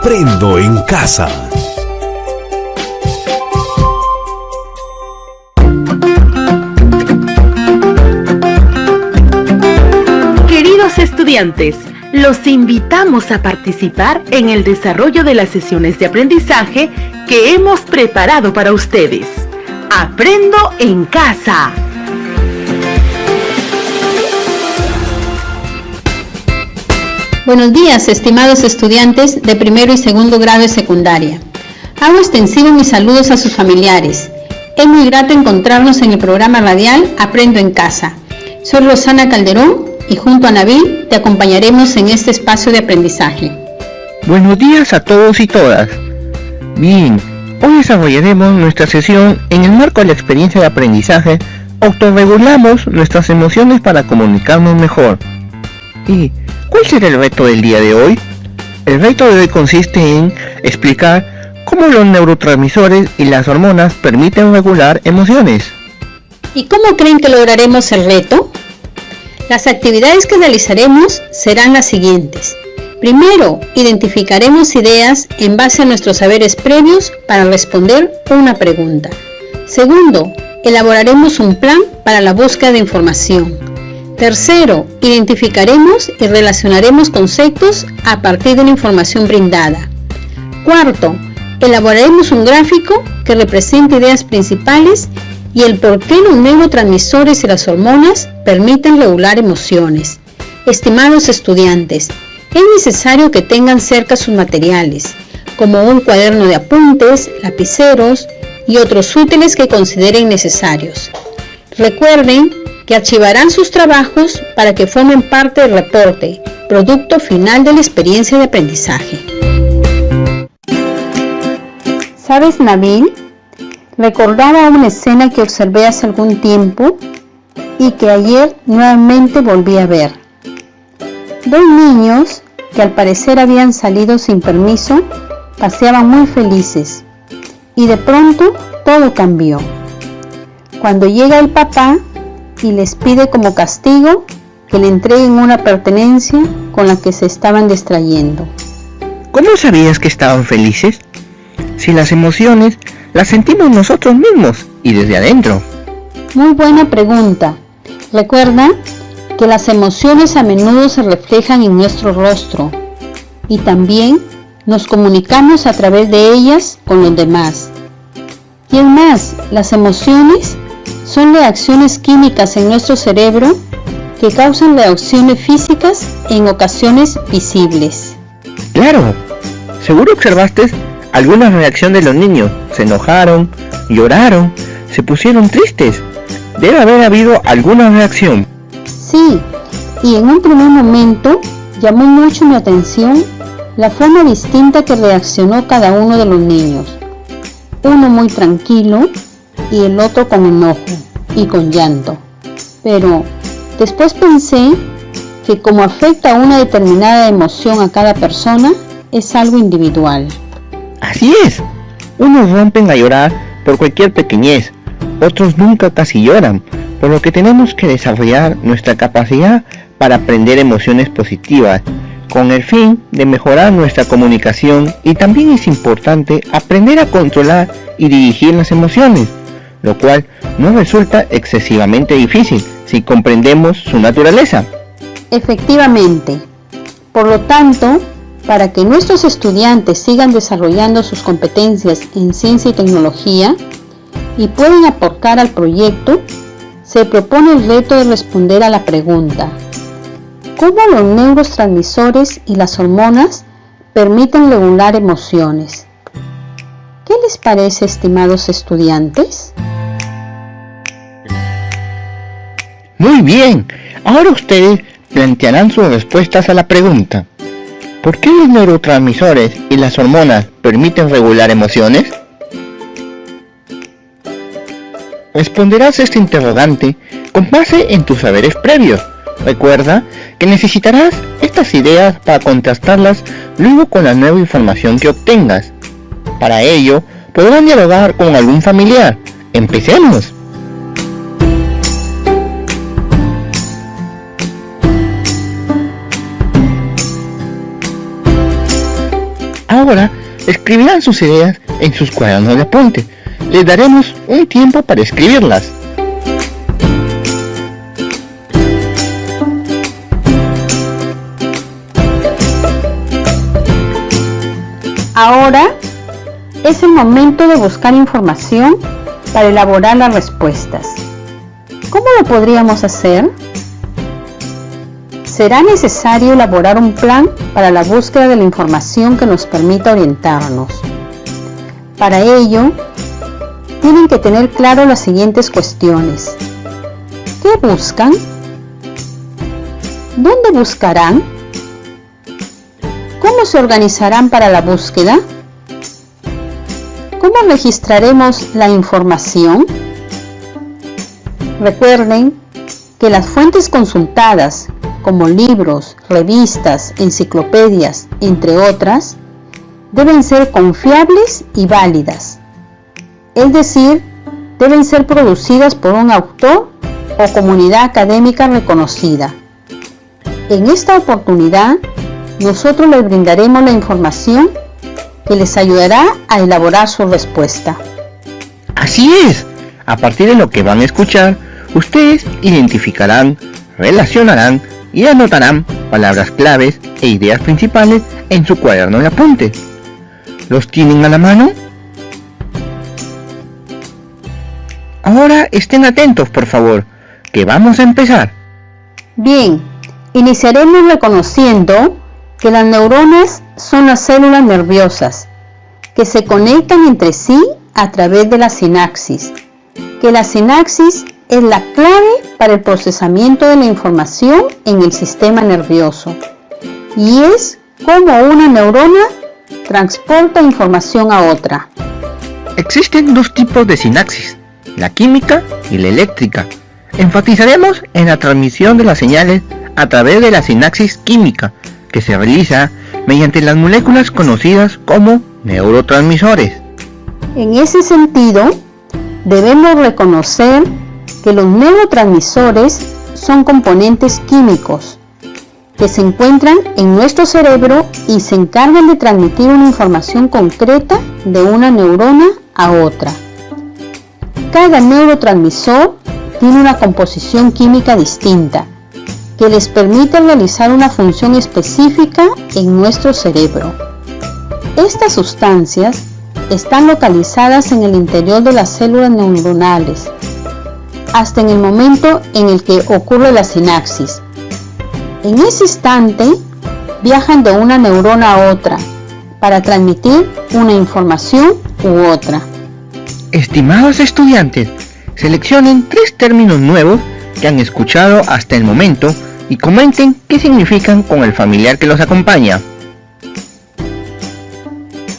Aprendo en casa. Queridos estudiantes, los invitamos a participar en el desarrollo de las sesiones de aprendizaje que hemos preparado para ustedes. Aprendo en casa. Buenos días, estimados estudiantes de primero y segundo grado de secundaria. Hago extensivo mis saludos a sus familiares. Es muy grato encontrarnos en el programa radial Aprendo en Casa. Soy Rosana Calderón y junto a Nabil te acompañaremos en este espacio de aprendizaje. Buenos días a todos y todas. Bien, hoy desarrollaremos nuestra sesión en el marco de la experiencia de aprendizaje. Autorregulamos nuestras emociones para comunicarnos mejor. ¿Y cuál será el reto del día de hoy? El reto de hoy consiste en explicar cómo los neurotransmisores y las hormonas permiten regular emociones. ¿Y cómo creen que lograremos el reto? Las actividades que realizaremos serán las siguientes. Primero, identificaremos ideas en base a nuestros saberes previos para responder una pregunta. Segundo, elaboraremos un plan para la búsqueda de información. Tercero, identificaremos y relacionaremos conceptos a partir de la información brindada. Cuarto, elaboraremos un gráfico que represente ideas principales y el por qué los neurotransmisores y las hormonas permiten regular emociones. Estimados estudiantes, es necesario que tengan cerca sus materiales, como un cuaderno de apuntes, lapiceros y otros útiles que consideren necesarios. Recuerden que archivarán sus trabajos para que formen parte del reporte, producto final de la experiencia de aprendizaje. ¿Sabes, Nabil? Recordaba una escena que observé hace algún tiempo y que ayer nuevamente volví a ver. Dos niños que al parecer habían salido sin permiso paseaban muy felices y de pronto todo cambió. Cuando llega el papá y les pide como castigo que le entreguen una pertenencia con la que se estaban distrayendo. ¿Cómo sabías que estaban felices? Si las emociones las sentimos nosotros mismos y desde adentro. Muy buena pregunta. Recuerda que las emociones a menudo se reflejan en nuestro rostro y también nos comunicamos a través de ellas con los demás. Y es más, las emociones son reacciones químicas en nuestro cerebro que causan reacciones físicas en ocasiones visibles. Claro, seguro observaste alguna reacción de los niños. Se enojaron, lloraron, se pusieron tristes. Debe haber habido alguna reacción. Sí, y en un primer momento llamó mucho mi atención la forma distinta que reaccionó cada uno de los niños. Uno muy tranquilo y el otro con enojo y con llanto. Pero después pensé que como afecta a una determinada emoción a cada persona, es algo individual. Así es, unos rompen a llorar por cualquier pequeñez, otros nunca casi lloran, por lo que tenemos que desarrollar nuestra capacidad para aprender emociones positivas, con el fin de mejorar nuestra comunicación, y también es importante aprender a controlar y dirigir las emociones, lo cual no resulta excesivamente difícil si comprendemos su naturaleza. Efectivamente. Por lo tanto, para que nuestros estudiantes sigan desarrollando sus competencias en ciencia y tecnología y puedan aportar al proyecto, se propone el reto de responder a la pregunta: ¿cómo los neurotransmisores y las hormonas permiten regular emociones? ¿Qué les parece, estimados estudiantes? Muy bien, ahora ustedes plantearán sus respuestas a la pregunta: ¿por qué los neurotransmisores y las hormonas permiten regular emociones? Responderás este interrogante con base en tus saberes previos. Recuerda que necesitarás estas ideas para contrastarlas luego con la nueva información que obtengas. Para ello, podrán dialogar con algún familiar. ¡Empecemos! Ahora escribirán sus ideas en sus cuadernos de apunte. Les daremos un tiempo para escribirlas. Ahora es el momento de buscar información para elaborar las respuestas. ¿Cómo lo podríamos hacer? Será necesario elaborar un plan para la búsqueda de la información que nos permita orientarnos. Para ello, tienen que tener claro las siguientes cuestiones. ¿Qué buscan? ¿Dónde buscarán? ¿Cómo se organizarán para la búsqueda? ¿Cómo registraremos la información? Recuerden que las fuentes consultadas, como libros, revistas, enciclopedias, entre otras, deben ser confiables y válidas. Es decir, deben ser producidas por un autor o comunidad académica reconocida. En esta oportunidad, nosotros les brindaremos la información que les ayudará a elaborar su respuesta. Así es, a partir de lo que van a escuchar, ustedes identificarán, relacionarán y anotarán palabras claves e ideas principales en su cuaderno de apunte. ¿Los tienen a la mano? Ahora estén atentos, por favor, que vamos a empezar. Bien, iniciaremos reconociendo que las neuronas son las células nerviosas que se conectan entre sí a través de la sinapsis, que la sinapsis es la clave para el procesamiento de la información en el sistema nervioso y es como una neurona transporta información a otra. Existen dos tipos de sinapsis, la química y la eléctrica. Enfatizaremos en la transmisión de las señales a través de la sinapsis química, que se realiza mediante las moléculas conocidas como neurotransmisores. En ese sentido, debemos reconocer que los neurotransmisores son componentes químicos que se encuentran en nuestro cerebro y se encargan de transmitir una información concreta de una neurona a otra. Cada neurotransmisor tiene una composición química distinta que les permite realizar una función específica en nuestro cerebro. Estas sustancias están localizadas en el interior de las células neuronales, hasta en el momento en el que ocurre la sinapsis. En ese instante, viajan de una neurona a otra para transmitir una información u otra. Estimados estudiantes, seleccionen 3 términos nuevos que han escuchado hasta el momento y comenten qué significan con el familiar que los acompaña.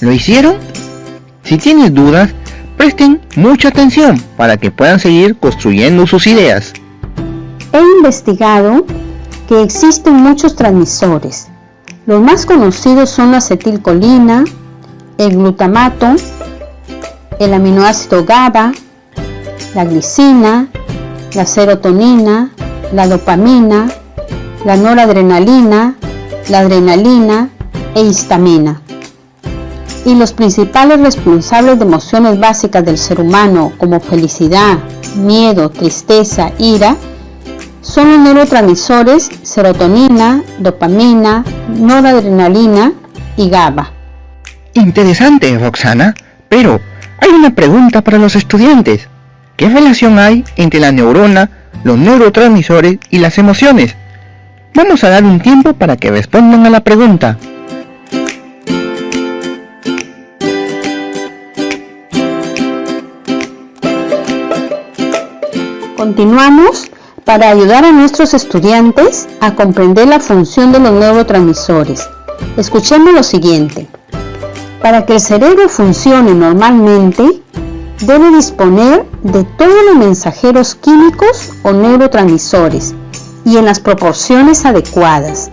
¿Lo hicieron? Si tienen dudas, presten mucha atención para que puedan seguir construyendo sus ideas. He investigado que existen muchos transmisores. Los más conocidos son la acetilcolina, el glutamato, el aminoácido GABA, la glicina, la serotonina, la dopamina, la noradrenalina, la adrenalina e histamina. Y los principales responsables de emociones básicas del ser humano, como felicidad, miedo, tristeza, ira, son los neurotransmisores serotonina, dopamina, noradrenalina y GABA. Interesante, Roxana, pero hay una pregunta para los estudiantes. ¿Qué relación hay entre la neurona, los neurotransmisores y las emociones? Vamos a dar un tiempo para que respondan a la pregunta. Continuamos para ayudar a nuestros estudiantes a comprender la función de los neurotransmisores. Escuchemos lo siguiente. Para que el cerebro funcione normalmente, debe disponer de todos los mensajeros químicos o neurotransmisores y en las proporciones adecuadas,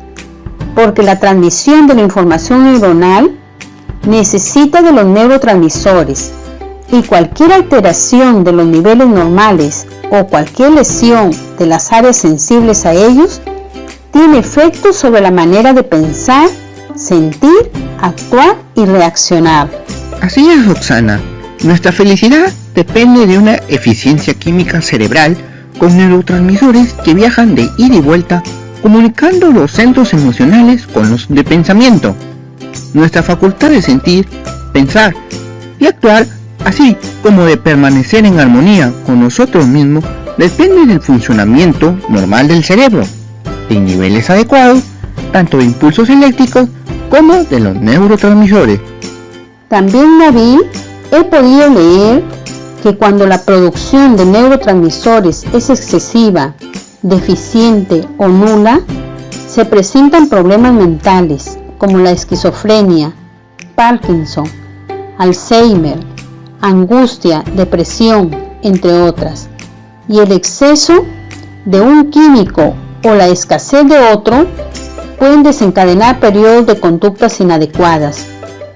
porque la transmisión de la información neuronal necesita de los neurotransmisores y cualquier alteración de los niveles normales o cualquier lesión de las áreas sensibles a ellos tiene efectos sobre la manera de pensar, sentir, actuar y y reaccionar. Así es, Roxana. Nuestra felicidad depende de una eficiencia química cerebral con neurotransmisores que viajan de ida y vuelta, comunicando los centros emocionales con los de pensamiento. Nuestra facultad de sentir, pensar y actuar, así como de permanecer en armonía con nosotros mismos, depende del funcionamiento normal del cerebro, en niveles adecuados, tanto de impulsos eléctricos como de los neurotransmisores. También, Nabil, he podido leer que cuando la producción de neurotransmisores es excesiva, deficiente o nula, se presentan problemas mentales como la esquizofrenia, Parkinson, Alzheimer, angustia, depresión, entre otras. Y el exceso de un químico o la escasez de otro pueden desencadenar periodos de conductas inadecuadas,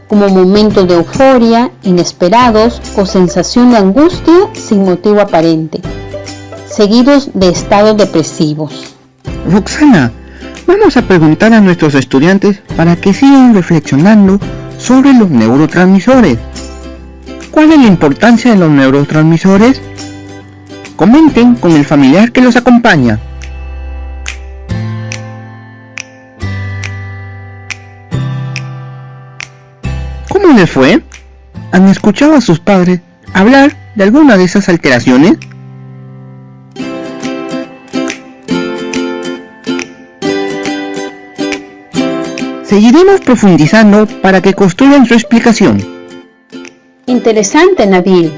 como momentos de euforia inesperados o sensación de angustia sin motivo aparente, seguidos de estados depresivos. Roxana, vamos a preguntar a nuestros estudiantes para que sigan reflexionando sobre los neurotransmisores. ¿Cuál es la importancia de los neurotransmisores? Comenten con el familiar que los acompaña. ¿Cómo les fue? ¿Han escuchado a sus padres hablar de alguna de esas alteraciones? Seguiremos profundizando para que construyan su explicación. Interesante, Nabil.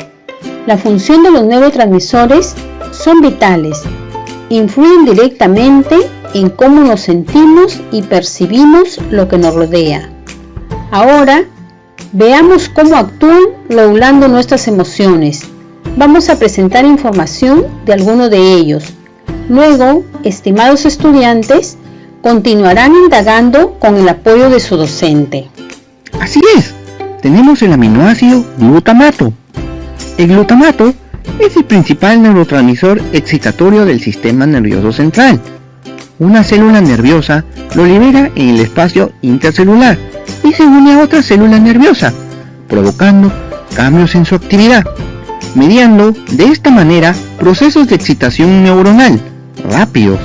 La función de los neurotransmisores son vitales, influyen directamente en cómo nos sentimos y percibimos lo que nos rodea. Ahora, veamos cómo actúan regulando nuestras emociones. Vamos a presentar información de algunos de ellos. Luego, estimados estudiantes, continuarán indagando con el apoyo de su docente. Así es, tenemos el aminoácido glutamato. El glutamato es el principal neurotransmisor excitatorio del sistema nervioso central. Una célula nerviosa lo libera en el espacio intercelular y se une a otra célula nerviosa, provocando cambios en su actividad, mediando de esta manera procesos de excitación neuronal rápidos.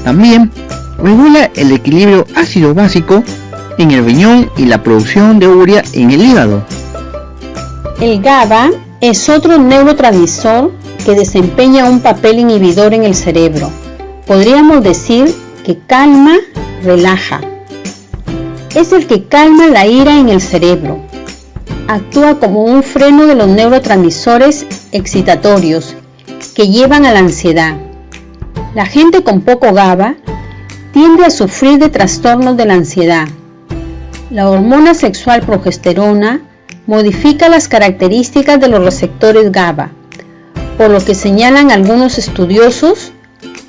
También regula el equilibrio ácido-básico en el riñón y la producción de urea en el hígado. El GABA es otro neurotransmisor que desempeña un papel inhibidor en el cerebro. Podríamos decir que calma, relaja. Es el que calma la ira en el cerebro. Actúa como un freno de los neurotransmisores excitatorios que llevan a la ansiedad. La gente con poco GABA tiende a sufrir de trastornos de la ansiedad. La hormona sexual progesterona modifica las características de los receptores GABA, por lo que señalan algunos estudiosos,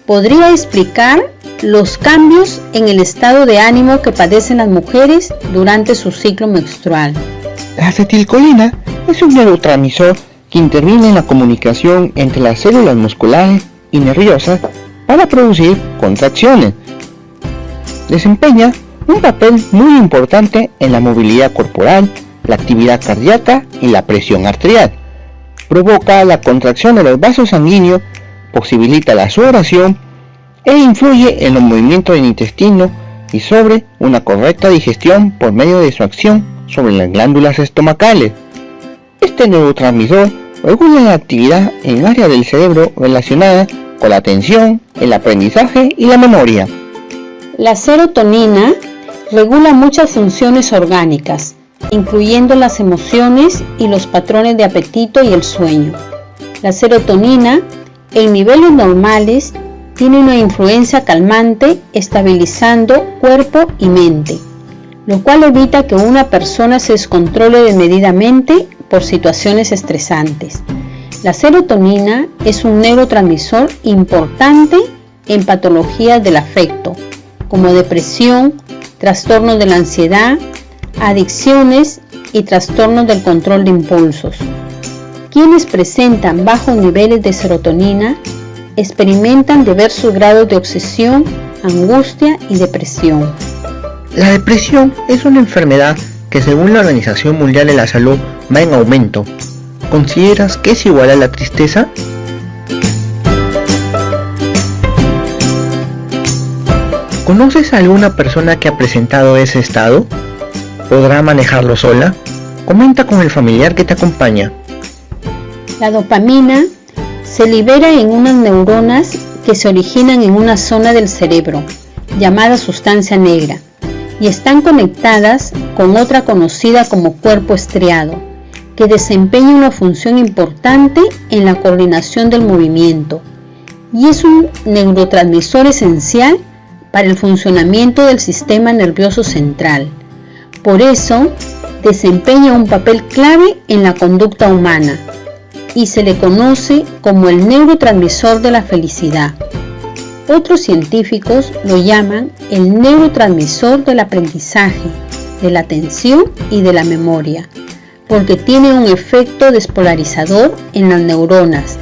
podría explicar los cambios en el estado de ánimo que padecen las mujeres durante su ciclo menstrual. La acetilcolina es un neurotransmisor que interviene en la comunicación entre las células musculares y nerviosas para producir contracciones. Desempeña un papel muy importante en la movilidad corporal, la actividad cardíaca y la presión arterial. Provoca la contracción de los vasos sanguíneos, posibilita la sudoración e influye en los movimientos del intestino y sobre una correcta digestión por medio de su acción sobre las glándulas estomacales. Este neurotransmisor regula la actividad en áreas del cerebro relacionadas con la atención, el aprendizaje y la memoria. La serotonina regula muchas funciones orgánicas, incluyendo las emociones y los patrones de apetito y el sueño. La serotonina, en niveles normales, tiene una influencia calmante, estabilizando cuerpo y mente, lo cual evita que una persona se descontrole desmedidamente por situaciones estresantes. La serotonina es un neurotransmisor importante en patologías del afecto, como depresión, trastornos de la ansiedad, adicciones y trastornos del control de impulsos. Quienes presentan bajos niveles de serotonina experimentan diversos grados de obsesión, angustia y depresión. La depresión es una enfermedad que según la Organización Mundial de la Salud va en aumento, ¿consideras que es igual a la tristeza? ¿Conoces a alguna persona que ha presentado ese estado? ¿Podrá manejarlo sola? Comenta con el familiar que te acompaña. La dopamina se libera en unas neuronas que se originan en una zona del cerebro, llamada sustancia negra, y están conectadas con otra conocida como cuerpo estriado, que desempeña una función importante en la coordinación del movimiento, y es un neurotransmisor esencial para el funcionamiento del sistema nervioso central. Por eso, desempeña un papel clave en la conducta humana y se le conoce como el neurotransmisor de la felicidad. Otros científicos lo llaman el neurotransmisor del aprendizaje, de la atención y de la memoria, porque tiene un efecto despolarizador en las neuronas,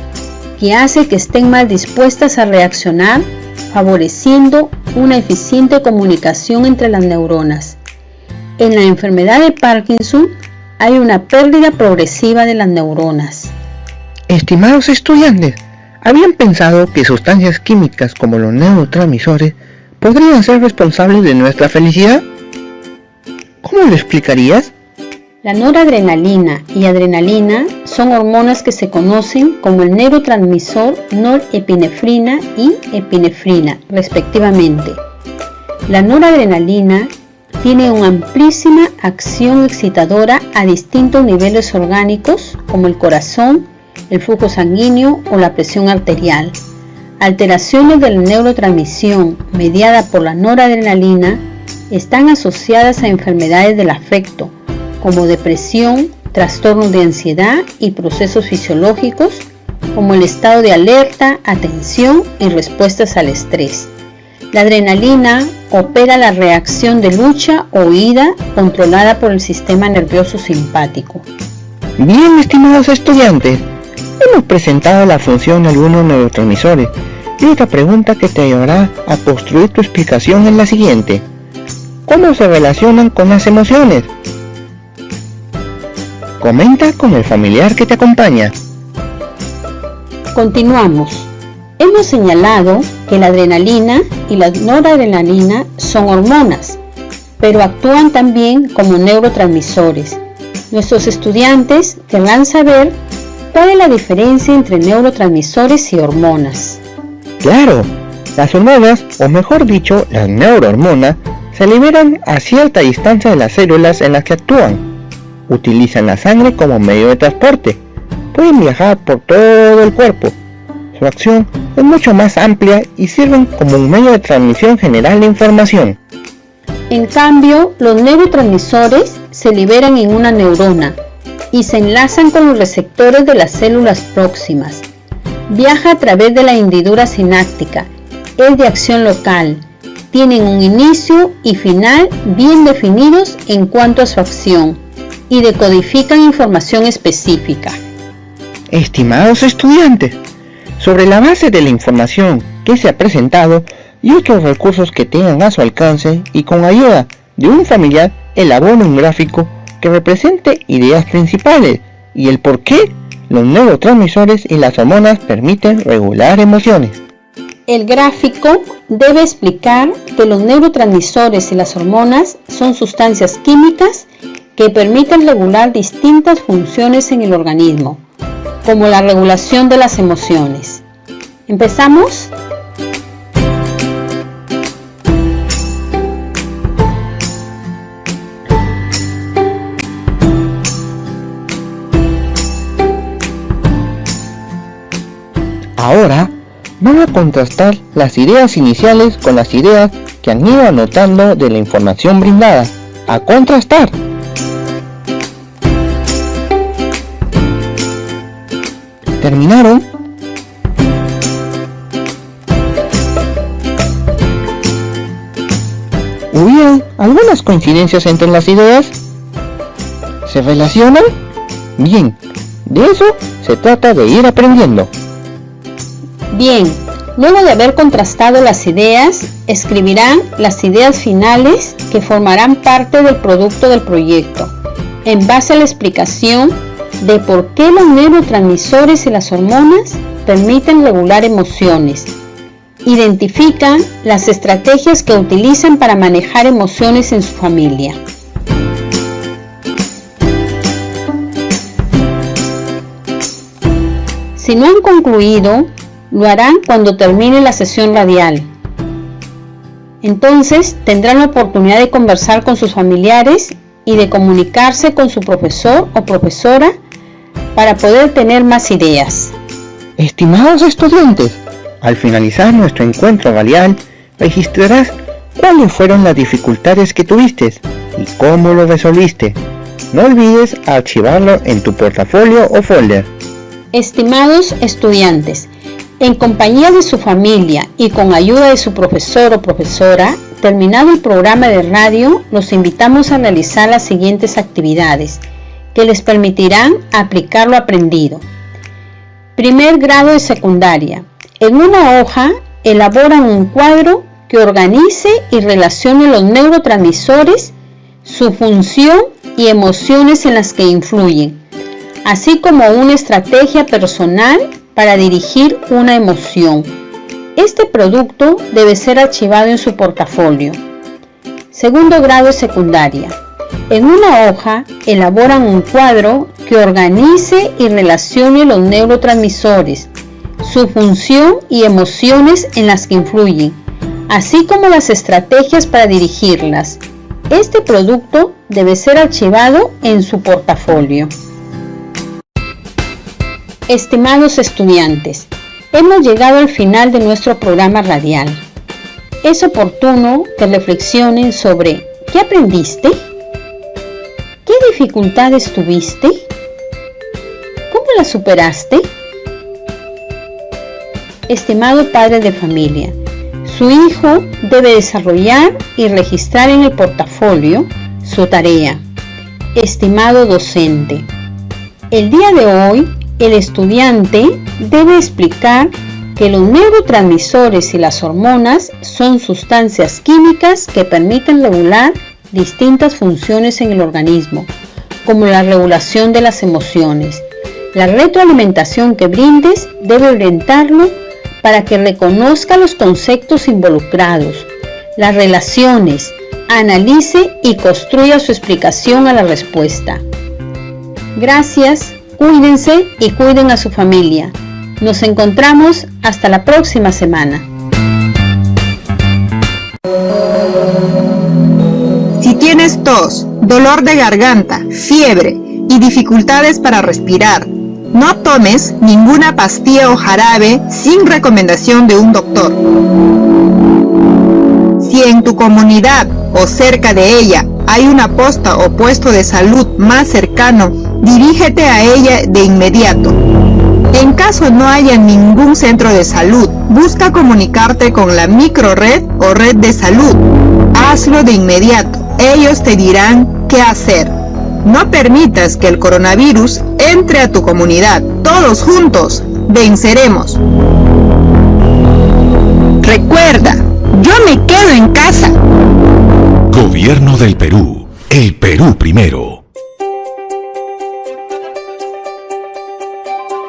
que hace que estén más dispuestas a reaccionar, favoreciendo una eficiente comunicación entre las neuronas. En la enfermedad de Parkinson hay una pérdida progresiva de las neuronas. Estimados estudiantes, ¿habían pensado que sustancias químicas como los neurotransmisores podrían ser responsables de nuestra felicidad? ¿Cómo lo explicarías? La noradrenalina y adrenalina son hormonas que se conocen como el neurotransmisor norepinefrina y epinefrina, respectivamente. La noradrenalina tiene una amplísima acción excitadora a distintos niveles orgánicos como el corazón, el flujo sanguíneo o la presión arterial. Alteraciones de la neurotransmisión mediada por la noradrenalina están asociadas a enfermedades del afecto, como depresión, trastornos de ansiedad y procesos fisiológicos como el estado de alerta, atención y respuestas al estrés. La adrenalina opera la reacción de lucha o huida controlada por el sistema nervioso simpático. Bien, estimados estudiantes, hemos presentado la función de algunos neurotransmisores y otra pregunta que te ayudará a construir tu explicación es la siguiente: ¿cómo se relacionan con las emociones? Comenta con el familiar que te acompaña. Continuamos. Hemos señalado que la adrenalina y la noradrenalina son hormonas, pero actúan también como neurotransmisores. Nuestros estudiantes querrán saber cuál es la diferencia entre neurotransmisores y hormonas. Claro, las hormonas, o mejor dicho, las neurohormonas, se liberan a cierta distancia de las células en las que actúan. Utilizan la sangre como medio de transporte. Pueden viajar por todo el cuerpo. Su acción es mucho más amplia y sirven como un medio de transmisión general de información. En cambio, los neurotransmisores se liberan en una neurona y se enlazan con los receptores de las células próximas. Viaja a través de la hendidura sináptica, es de acción local, tienen un inicio y final bien definidos en cuanto a su acción y decodifican información específica. Estimados estudiantes, sobre la base de la información que se ha presentado y otros recursos que tengan a su alcance y con ayuda de un familiar, elabora un gráfico que represente ideas principales y el por qué los neurotransmisores y las hormonas permiten regular emociones. El gráfico debe explicar que los neurotransmisores y las hormonas son sustancias químicas que permiten regular distintas funciones en el organismo, como la regulación de las emociones. ¿Empezamos? Ahora van a contrastar las ideas iniciales con las ideas que han ido anotando de la información brindada. A contrastar. ¿Terminaron? ¿Hubieron algunas coincidencias entre las ideas? ¿Se relacionan? Bien, de eso se trata de ir aprendiendo. Bien, Luego de haber contrastado las ideas, escribirán las ideas finales que formarán parte del producto del proyecto, en base a la explicación de por qué los neurotransmisores y las hormonas permiten regular emociones. Identifican las estrategias que utilizan para manejar emociones en su familia. Si no han concluido, lo harán cuando termine la sesión radial. Entonces tendrán la oportunidad de conversar con sus familiares y de comunicarse con su profesor o profesora para poder tener más ideas. Estimados estudiantes, al finalizar nuestro encuentro radial, registrarás cuáles fueron las dificultades que tuviste y cómo lo resolviste. No olvides archivarlo en tu portafolio o folder. Estimados estudiantes, en compañía de su familia y con ayuda de su profesor o profesora, terminado el programa de radio, los invitamos a realizar las siguientes actividades que les permitirán aplicar lo aprendido. Primer grado de secundaria. En una hoja, elaboran un cuadro que organice y relacione los neurotransmisores, su función y emociones en las que influyen, así como una estrategia personal para dirigir una emoción. Este producto debe ser archivado en su portafolio. Segundo grado de secundaria. En una hoja, elaboran un cuadro que organice y relacione los neurotransmisores, su función y emociones en las que influyen, así como las estrategias para dirigirlas. Este producto debe ser archivado en su portafolio. Estimados estudiantes, hemos llegado al final de nuestro programa radial. Es oportuno que reflexionen sobre ¿qué aprendiste? ¿Qué dificultades tuviste? ¿Cómo las superaste? Estimado padre de familia, su hijo debe desarrollar y registrar en el portafolio su tarea. Estimado docente, el día de hoy el estudiante debe explicar que los neurotransmisores y las hormonas son sustancias químicas que permiten regular distintas funciones en el organismo, como la regulación de las emociones. La retroalimentación que brindes debe orientarlo para que reconozca los conceptos involucrados, las relaciones, analice y construya su explicación a la respuesta. Gracias. Cuídense y cuiden a su familia. Nos encontramos hasta la próxima semana. Si tienes tos, dolor de garganta, fiebre y dificultades para respirar, no tomes ninguna pastilla o jarabe sin recomendación de un doctor. Si en tu comunidad o cerca de ella hay una posta o puesto de salud más cercano, dirígete a ella de inmediato. En caso no haya ningún centro de salud, busca comunicarte con la microred o red de salud. Hazlo de inmediato. Ellos te dirán qué hacer. No permitas que el coronavirus entre a tu comunidad. Todos juntos venceremos. Recuerda, yo me quedo en casa. Gobierno del Perú. El Perú primero.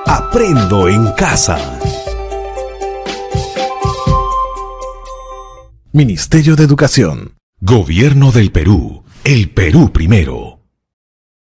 Aprendo en casa. Ministerio de Educación. Gobierno del Perú. El Perú primero.